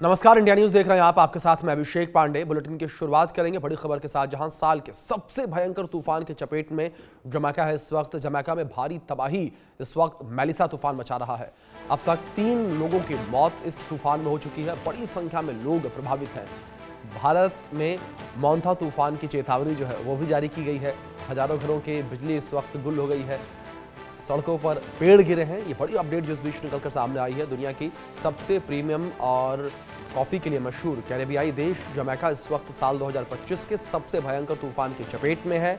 नमस्कार, India news देख रहे हैं आप। आपके साथ मैं अभिषेक पांडे। बुलेटिन की शुरुआत करेंगे बड़ी खबर के साथ, जहां साल के सबसे भयंकर तूफान के चपेट में जमैका है। इस वक्त जमैका में भारी तबाही इस वक्त मेलिसा तूफान मचा रहा है। अब तक 3 लोगों की मौत इस तूफान में हो चुकी है। बड़ी संख्या में लोग प्रभावित हैं। भारत में मोंथा तूफान की चेतावनी जो है वो भी जारी की गई है। हजारों घरों की बिजली इस वक्त गुल हो गई है। सड़कों पर पेड़ गिरे हैं। ये बड़ी अपडेट जो इस बीच निकलकर सामने आई है। दुनिया की सबसे प्रीमियम और कॉफी के लिए मशहूर कैरेबियाई देश जमैका इस वक्त साल 2025 के सबसे भयंकर तूफान की चपेट में है।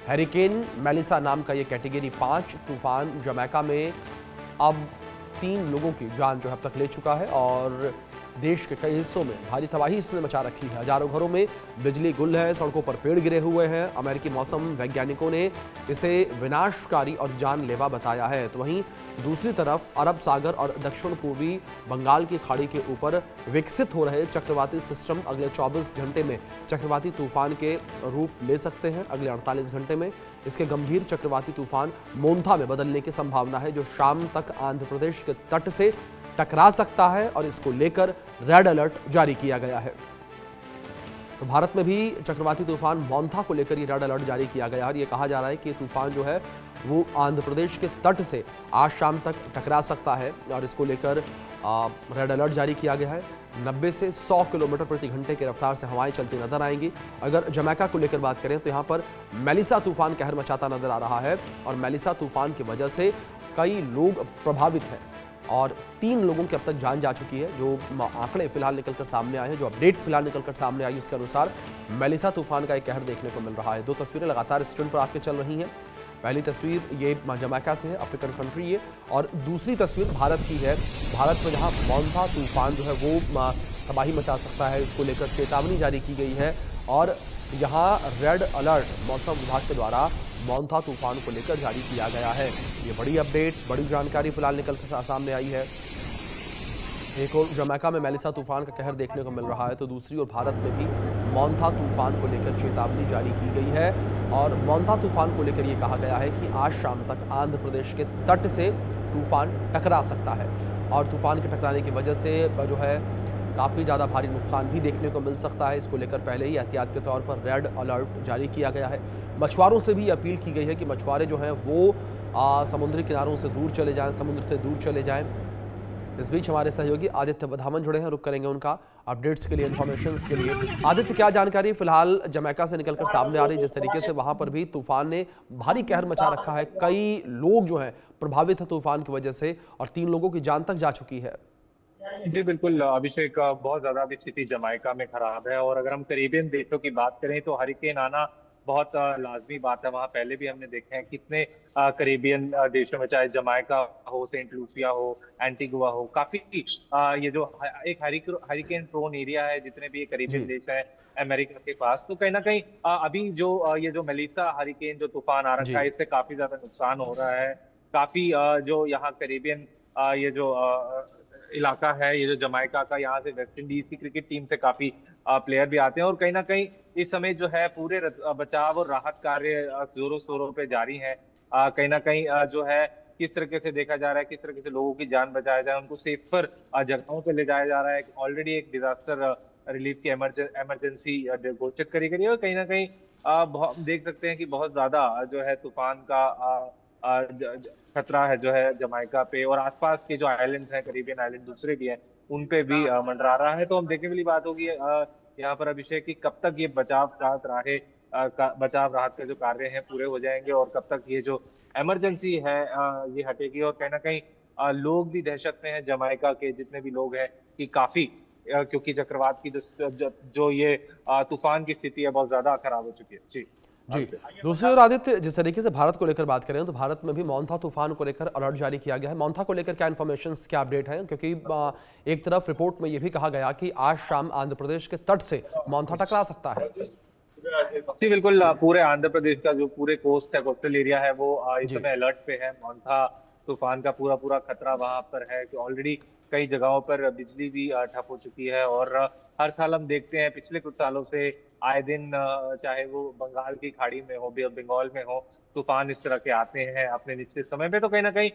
हैरिकेन मेलिसा नाम का ये कैटेगरी 5 तूफान जमैका में अब 3 लोगों की जान जो है अब तक ले चुका है और देश के कई हिस्सों में भारी तबाही इसने मचा रखी है। हजारों घरों में बिजली गुल है, सड़कों पर पेड़ गिरे हुए हैं। अमेरिकी मौसम वैज्ञानिकों ने इसे विनाशकारी और जानलेवा बताया है। तो वहीं दूसरी तरफ अरब सागर और दक्षिण पूर्वी बंगाल की खाड़ी के ऊपर विकसित हो रहे चक्रवाती सिस्टम अगले 24 घंटे में चक्रवाती तूफान के रूप ले सकते हैं। अगले 48 घंटे में इसके गंभीर चक्रवाती तूफान मोंथा में बदलने की संभावना है, जो शाम तक आंध्र प्रदेश के तट से टकरा सकता है और इसको लेकर रेड अलर्ट जारी किया गया है। तो भारत में भी चक्रवाती तूफान मोंथा को लेकर ये रेड अलर्ट जारी किया गया है और ये कहा जा रहा है कि तूफान जो है वो आंध्र प्रदेश के तट से आज शाम तक टकरा सकता है और इसको लेकर रेड अलर्ट जारी किया गया है। 90 से 100 किलोमीटर प्रति घंटे की रफ्तार से हवाएं चलती नजर आएंगी। अगर जमैका को लेकर बात करें तो यहाँ पर मेलिसा तूफान कहर मचाता नजर आ रहा है और मेलिसा तूफान की वजह से कई लोग प्रभावित हैं और 3 लोगों की अब तक जान जा चुकी है। जो आंकड़े फिलहाल निकलकर सामने आए हैं, जो अपडेट फिलहाल निकलकर सामने आई, उसके अनुसार मेलिसा तूफान का एक कहर देखने को मिल रहा है। 2 तस्वीरें लगातार स्क्रीन पर आपके चल रही हैं। पहली तस्वीर ये जमैका से है, अफ्रीकन कंट्री ये, और दूसरी तस्वीर भारत की है। भारत में जहां मोंथा तूफान जो है वो तबाही मचा सकता है, इसको लेकर चेतावनी जारी की गई है और यहाँ रेड अलर्ट मौसम विभाग के द्वारा मोंथा तूफान को लेकर जारी किया गया है। ये बड़ी अपडेट, बड़ी जानकारी फिलहाल निकल कर सामने आई है। एक और जमैका में मेलिसा तूफान का कहर देखने को मिल रहा है, तो दूसरी ओर भारत में भी मोंथा तूफान को लेकर चेतावनी जारी की गई है और मोंथा तूफान को लेकर ये कहा गया है कि आज शाम तक आंध्र प्रदेश के तट से तूफान टकरा सकता है और तूफान के टकराने की वजह से जो है काफ़ी ज़्यादा भारी नुकसान भी देखने को मिल सकता है। इसको लेकर पहले ही एहतियात के तौर पर रेड अलर्ट जारी किया गया है। मछुआरों से भी अपील की गई है कि मछुआरे जो हैं वो समुद्री किनारों से दूर चले जाएं, समुद्र से दूर चले जाएं। इस बीच हमारे सहयोगी आदित्य वधामन जुड़े हैं, रुक करेंगे उनका अपडेट्स के लिए, इन्फॉर्मेशंस के लिए। आदित्य, क्या जानकारी फिलहाल जमैका से निकलकर सामने आ रही, जिस तरीके से वहां पर भी तूफान ने भारी कहर मचा रखा है, कई लोग जो हैं प्रभावित हैं तूफान की वजह से और 3 लोगों की जान तक जा चुकी है। जी बिल्कुल अभिषेक, बहुत ज्यादा अभी स्थिति जमाइका में खराब है। और अगर हम करीबियन देशों की बात करें तो हरिकेन आना बहुत लाजमी बात है। वहाँ पहले भी हमने देखे हैं कितने करीबियन देशों में, चाहे जमाइका हो, सेंट लूसिया हो, एंटीगुआ हो, काफी ये जो एक हरिकेन प्रोन एरिया है, जितने भी ये करीबियन जी देश हैं अमेरिका के पास, तो कहीं ना कहीं अभी जो ये जो मेलिसा हरिकेन जो तूफान आ रखा जी है, इससे काफी ज्यादा नुकसान हो रहा है। काफी जो यहाँ करीबियन ये जो इलाका है, ये जो जमाइका का, यहाँ से वेस्ट इंडीज की क्रिकेट टीम से काफी प्लेयर भी आते हैं। और कहीं ना कहीं इस समय जो है पूरे बचाव और राहत कार्य जोरों शोरों पे जारी हैं। कहीं ना कहीं जो है किस तरीके से देखा जा रहा है, किस तरीके से लोगों की जान बचाया जाए, उनको सेफर जगहों पे ले जाया जा रहा है। ऑलरेडी एक डिजास्टर रिलीफ की इमरजेंसी घोषित करी गई है और कहीं ना कहीं देख सकते हैं कि बहुत ज्यादा जो है तूफान का खतरा है जो है जमाइका पे, और आसपास के जो आइलैंड्स हैं, करीबियन आइलैंड दूसरे भी हैं, उन पे भी मंडरा रहा है। तो हम देखने वाली बात होगी यहाँ पर अभिषेक, कि कब तक ये बचाव राहत के जो कार्य हैं पूरे हो जाएंगे और कब तक ये जो इमरजेंसी है ये हटेगी। और कहीं ना कहीं लोग भी दहशत में हैं, जमाइका के जितने भी लोग हैं, कि काफी क्योंकि चक्रवात की जो ये तूफान की स्थिति है बहुत ज्यादा खराब हो चुकी है। जी जी। दूसरी ओर आदित्य, जिस तरीके से भारत को लेकर बात करें तो भारत में भी मोंथा तूफान को लेकर अलर्ट जारी किया गया है। मोंथा को लेकर क्या इन्फॉर्मेशन, क्या अपडेट है? क्योंकि एक तरफ रिपोर्ट में यह भी कहा गया कि आज शाम आंध्र प्रदेश के तट से मोंथा टकरा सकता है। जी बिल्कुल, पूरे आंध्र प्रदेश का जो पूरे कोस्ट है, कोस्टल एरिया है, वो इस जी समय अलर्ट पे है। मोंथा तूफान का पूरा पूरा खतरा वहां पर है कि ऑलरेडी कई जगहों पर बिजली भी ठप हो चुकी है। और हर साल हम देखते हैं पिछले कुछ सालों से आए दिन, चाहे वो बंगाल की खाड़ी में हो, बंगाल में हो, तूफान इस तरह के आते हैं अपने निश्चित समय पे। तो कहीं ना कहीं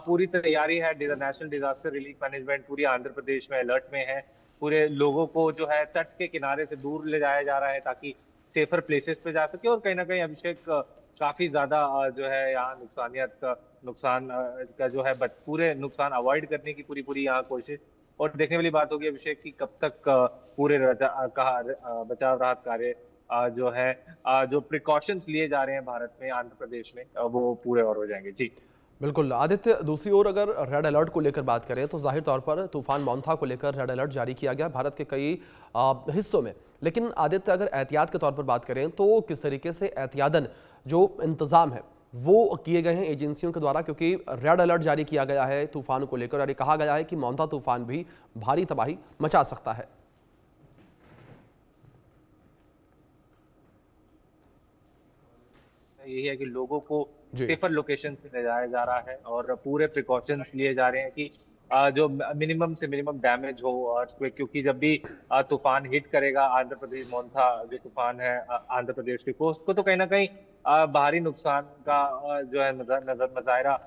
पूरी तैयारी है, नेशनल डिजास्टर रिलीफ मैनेजमेंट पूरी आंध्र प्रदेश में अलर्ट में है। पूरे लोगों को जो है तट के किनारे से दूर ले जाया जा रहा है ताकि सेफर प्लेसेस पे जा सके। और कहीं ना कहीं अभिषेक काफी ज्यादा जो है यहाँ नुकसान का जो है पूरे नुकसान अवॉइड करने की पूरी पूरी यहाँ कोशिश। और देखने वाली बात होगी अभिषेक की कब तक पूरे बचाव राहत कार्य जो है जो प्रिकॉशंस लिए जा रहे हैं भारत में आंध्र प्रदेश में वो पूरे और हो जाएंगे। जी बिल्कुल आदित्य, दूसरी ओर अगर रेड अलर्ट को लेकर बात करें तो जाहिर तौर पर तूफान मोंथा को लेकर रेड अलर्ट जारी किया गया भारत के कई हिस्सों में। लेकिन आदित्य, अगर एहतियात के तौर पर बात करें तो किस तरीके से एहतियातन जो इंतजाम है वो किए गए हैं एजेंसियों के द्वारा, क्योंकि रेड अलर्ट जारी किया गया है तूफान को लेकर और ये कहा गया है कि मोंथा तूफान भी भारी तबाही मचा सकता है। यही है कि लोगों को जी सेफर लोकेशन पे ले जाया जा रहा है और पूरे प्रिकॉशंस लिए जा रहे हैं कि जो मिनिमम से मिनिमम डैमेज हो। और क्योंकि जब भी तूफान हिट करेगा आंध्र प्रदेश, मोन्था जो तूफान है आंध्र प्रदेश के कोस्ट को, तो कहीं ना कहीं भारी नुकसान का जो है नजर नजायरा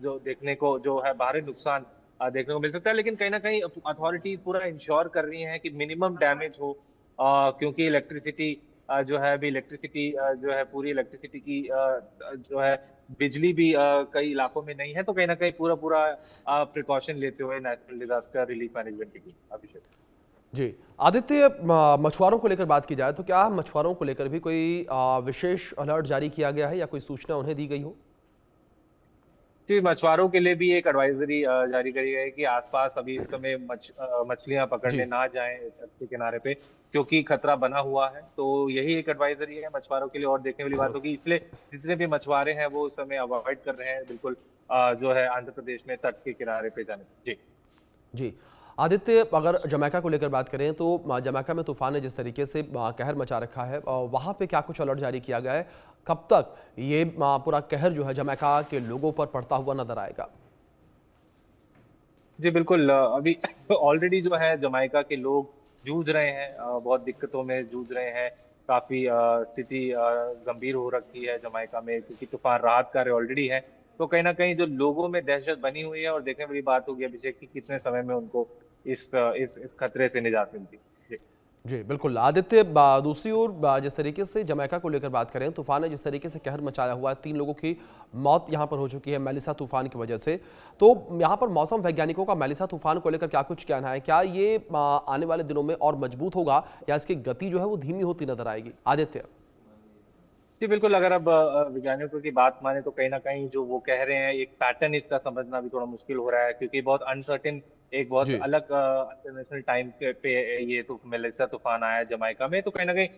जो देखने को जो है भारी नुकसान देखने को मिल सकता है। लेकिन कहीं ना कहीं अथॉरिटीज पूरा इंश्योर कर रही हैं कि मिनिमम डैमेज हो, क्योंकि इलेक्ट्रिसिटी जो है अभी इलेक्ट्रिसिटी जो है पूरी इलेक्ट्रिसिटी की जो है बिजली भी कई इलाकों में नहीं है। तो कहीं ना कहीं पूरा पूरा प्रिकॉशन लेते हुए नेशनल डिजास्टर रिलीफ मैनेजमेंट की टीम। अभिषेक जी आदित्य, मछुआरों को लेकर बात की जाए तो क्या मछुआरों को लेकर भी कोई विशेष अलर्ट जारी किया गया है या कोई सूचना उन्हें दी गई हो? जी, मछुआरों के लिए भी एक एडवाइजरी जारी करी गई है कि आसपास अभी इस समय मछलियां पकड़ने जी ना जाएं तट के किनारे पे, क्योंकि खतरा बना हुआ है। तो यही एक एडवाइजरी है मछुआरों के लिए। और देखने वाली बात होगी, इसलिए जितने भी मछुआरे हैं वो उस समय अवॉइड कर रहे हैं बिल्कुल जो है आंध्र प्रदेश में तट के किनारे पे जाने। जी जी आदित्य, अगर जमैका को लेकर बात करें तो जमैका में तूफान ने जिस तरीके से कहर मचा रखा है, वहां पे क्या कुछ अलर्ट जारी किया गया है? कब तक ये पूरा कहर जो है जमैका के लोगों पर पड़ता हुआ नजर आएगा? जी बिल्कुल, अभी ऑलरेडी जो है जमाइका के लोग जूझ रहे हैं, बहुत दिक्कतों में जूझ रहे हैं। काफी स्थिति गंभीर हो रखी है जमाइका में, क्योंकि तूफान राहत कार्य ऑलरेडी है। तो कहीं ना कहीं जो लोगों में दहशत बनी हुई है। और देखने वाली बात होगी अभिषेक की कितने समय में उनको इस खतरे से निजात मिलती है। जी बिल्कुल आदित्य, दूसरी ओर जिस तरीके से जमैका को लेकर बात करें, तूफान ने जिस तरीके से कहर मचाया हुआ है, 3 लोगों की मौत यहां पर हो चुकी है मेलिसा तूफान की वजह से। तो यहां पर मौसम वैज्ञानिकों का मेलिसा तूफान को लेकर क्या कुछ कहना है? क्या ये आने वाले दिनों में और मजबूत होगा या इसकी गति जो है वो धीमी होती नजर आएगी? आदित्य जी बिल्कुल, अगर अब वैज्ञानिकों की बात माने तो कहीं ना कहीं जो वो कह रहे हैं एक पैटर्न इसका समझना भी थोड़ा मुश्किल हो रहा है, क्योंकि बहुत अनसर्टेन एक बहुत जी अलग इंटरनेशनल टाइम पे ये तो मेलिसा तूफान आया है जमाइका में। तो कहीं ना कहीं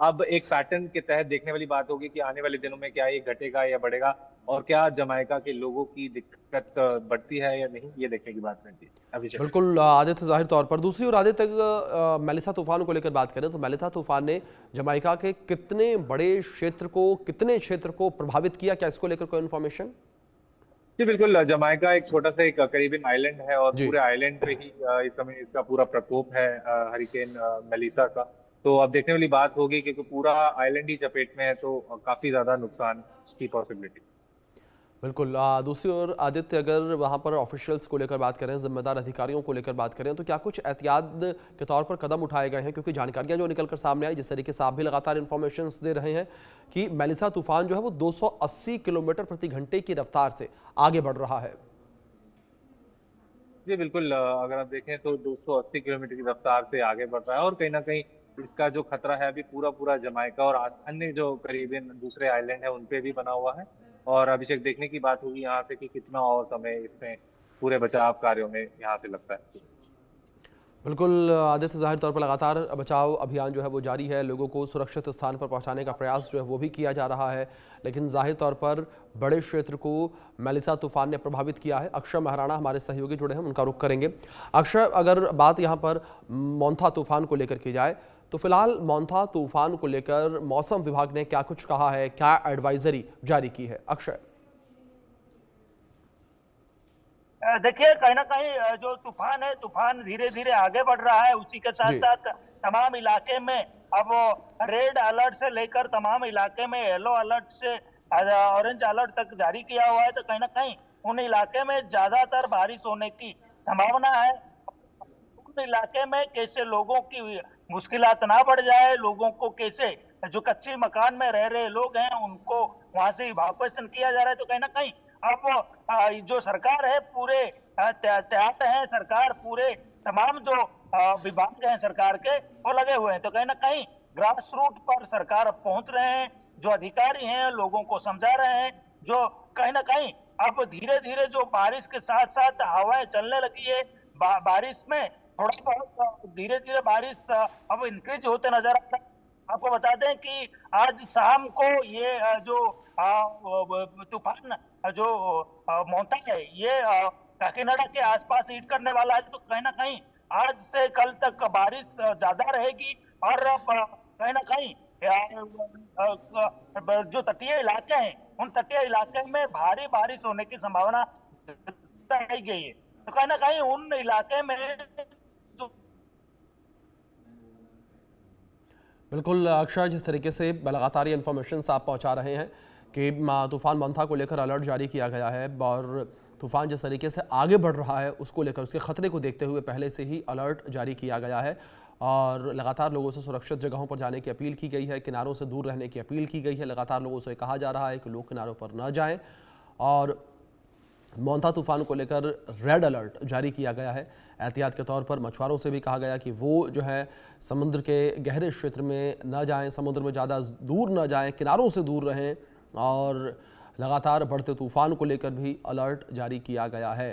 अब एक पैटर्न के तहत देखने वाली बात होगी कि आने वाले दिनों में क्या ये घटेगा या बढ़ेगा, और क्या जमाइका के लोगों की दिक्कत बढ़ती है या नहीं, ये देखने की बात रहती है। अभिषेक बिल्कुल आदित्य, जाहिर तौर पर दूसरी ओर आदित्य, मेलिसा तूफान को लेकर बात करें तो मेलिसा तूफान ने जमाइका के कितने क्षेत्र को प्रभावित किया? क्या इसको लेकर कोई इन्फॉर्मेशन? जी बिल्कुल, जमाइका एक छोटा सा एक करीबन आइलैंड है और जी पूरे आइलैंड पे ही इस समय इसका पूरा प्रकोप है हरिकेन मेलिसा का। तो अब देखने वाली बात होगी क्योंकि पूरा आइलैंड ही चपेट में है, तो काफी ज्यादा नुकसान की पॉसिबिलिटी। बिल्कुल दूसरी ओर आदित्य, अगर वहां पर ऑफिशियल्स को लेकर बात करें, जिम्मेदार अधिकारियों को लेकर बात करें, तो क्या कुछ एहतियात के तौर पर कदम उठाए गए हैं? क्योंकि जानकारियां जो निकलकर सामने आई, जिस तरीके से आप भी लगातार इन्फॉर्मेशन दे रहे हैं कि मेलिसा तूफान जो है वो 280 किलोमीटर प्रति घंटे की रफ्तार से आगे बढ़ रहा है। जी बिल्कुल, अगर आप देखें तो 280 किलोमीटर की रफ्तार से आगे बढ़ रहा है। और कहीं ना कहीं इसका जो खतरा है अभी पूरा पूरा जमाइका और अन्य जो करीबन दूसरे आइलैंड है उन पे भी बना हुआ है। और अभिषेक देखने की बात होगी यहाँ से कि कितना और समय इसमें पूरे बचाव कार्यों में यहाँ से लगता है। बिल्कुल आदित्य, जाहिर तौर पर लगातार बचाव अभियान जो है वो जारी है, लोगों को सुरक्षित स्थान पर पहुंचाने का प्रयास जो है वो भी किया जा रहा है। लेकिन जाहिर तौर पर बड़े क्षेत्र को मेलिसा तूफान ने प्रभावित किया है। अक्षय महाराणा हमारे सहयोगी जुड़े हैं, उनका रुख करेंगे। अक्षय, अगर बात यहाँ पर मोंथा तूफान को लेकर की जाए तो फिलहाल मोंथा तूफान को लेकर मौसम विभाग ने क्या कुछ कहा है, क्या एडवाइजरी जारी की है? अक्षय देखिए, कहीं ना कहीं जो तूफान है, तूफान धीरे धीरे आगे बढ़ रहा है। उसी के साथ जी साथ तमाम इलाके में अब रेड अलर्ट से लेकर तमाम इलाके में येलो अलर्ट से ऑरेंज अलर्ट तक जारी किया हुआ है। तो कहीं ना कहीं उन इलाके में ज्यादातर बारिश होने की संभावना है। उन इलाके में कैसे लोगों की मुश्किलात ना बढ़ जाए, लोगों को कैसे जो कच्चे मकान में रह रहे लोग हैं उनको वहां से इवाकुएशन किया जा रहा है। तो कहीं ना कहीं अब जो सरकार है पूरे तैयार है, सरकार पूरे तमाम जो विभाग हैं सरकार के वो लगे हुए हैं। तो कहीं ना कहीं ग्रास रूट पर सरकार अब पहुंच रहे हैं, जो अधिकारी हैं लोगों को समझा रहे हैं, जो कहीं ना कहीं अब धीरे धीरे जो बारिश के साथ साथ हवाएं चलने लगी है, बारिश में थोड़ा बहुत धीरे धीरे बारिश अब इंक्रीज होते नजर आ रहा है। आपको बता दें कि आज शाम को ये जो तूफान जो मोंता है ये काकीनाडा के आसपास हिट करने वाला है। तो कहीं ना कहीं आज से कल तक बारिश ज्यादा रहेगी और कहीं ना कहीं जो तटीय इलाके हैं उन तटीय इलाके में भारी बारिश होने की संभावना जताई गई है। तो कहीं ना कहीं उन इलाके में बिल्कुल अक्षय, जिस तरीके से लगातार ये इन्फॉर्मेशन आप पहुंचा रहे हैं कि तूफान मोंथा को लेकर अलर्ट जारी किया गया है और तूफान जिस तरीके से आगे बढ़ रहा है उसको लेकर, उसके खतरे को देखते हुए पहले से ही अलर्ट जारी किया गया है और लगातार लोगों से सुरक्षित जगहों पर जाने की अपील की गई है, किनारों से दूर रहने की अपील की गई है। लगातार लोगों से कहा जा रहा है कि लोग किनारों पर न जाएं और मोंथा तूफान को लेकर रेड अलर्ट जारी किया गया है। एहतियात के तौर पर मछुआरों से भी कहा गया कि वो जो है समुद्र के गहरे क्षेत्र में न जाएं, समुद्र में ज़्यादा दूर न जाएं, किनारों से दूर रहें और लगातार बढ़ते तूफान को लेकर भी अलर्ट जारी किया गया है।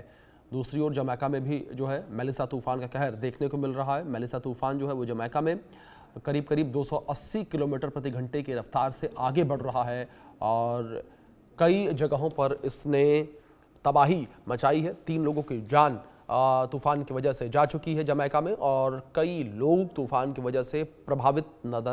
दूसरी ओर जमैका में भी जो है मेलिसा तूफान का कहर देखने को मिल रहा है। मेलिसा तूफान जो है वो जमैका में करीब करीब 280 किलोमीटर प्रति घंटे की रफ्तार से आगे बढ़ रहा है और कई जगहों पर इसने तबाही मचाई है। 3 लोगों की जान तूफान की वजह से जा चुकी है जमैका में और कई लोग तूफान की वजह से प्रभावित नजर